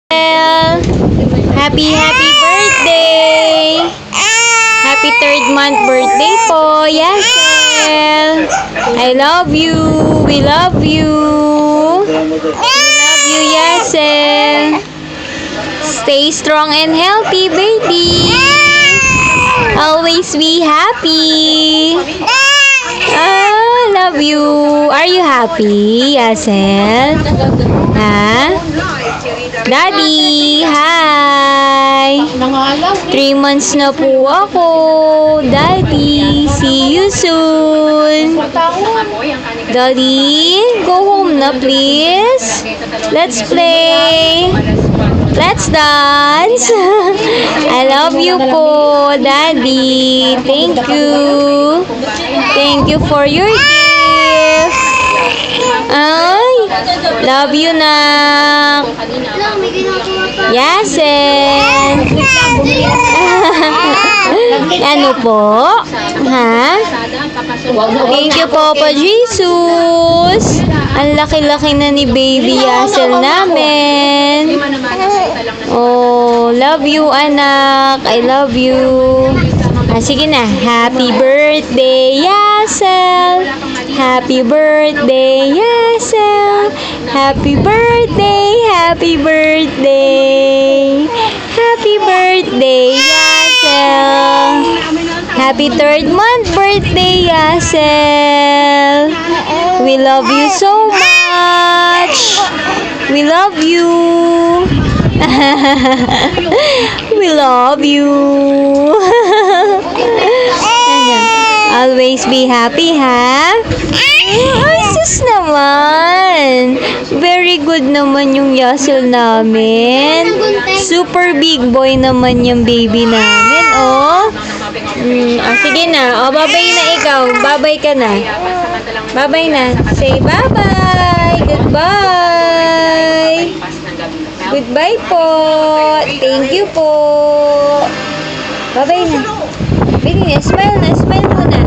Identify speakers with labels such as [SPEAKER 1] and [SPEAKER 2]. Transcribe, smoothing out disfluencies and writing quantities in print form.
[SPEAKER 1] Happy birthday! Happy 3rd month birthday po, Yasel! I love you! We love you! We love you, Yasel! Stay strong and healthy, baby! Always be happy! Love you! Are you happy, Yasel? Ha? Daddy! Hi! 3 months na po ako. Daddy, see you soon. Daddy, go home na please. Let's play. Let's dance. I love you po, Daddy. Thank you. Thank you for your gift. Ay, love you, nak. Yasen. Ano po? Ha? Thank you po, Papa Jesus. Ang laki-laki na ni baby Yasel namin. Oh, love you, anak. I love you. Sige na. Happy birthday, Yasel. Happy birthday, Yasel. Happy birthday, happy birthday. Happy birthday, Yasel. Happy 3rd month birthday, Yasel. We love you so much. We love you. We love you. Always be happy, ha? Ay, sus naman. Very good naman yung Yasel namin. Super big boy naman yung baby namin, oh. Sige na. Oh, babay na ikaw. Babay ka na. Babay na. Say bye-bye. Goodbye. Goodbye po. Thank you po. Babay na. Bili na. Smile na. Smile mo na.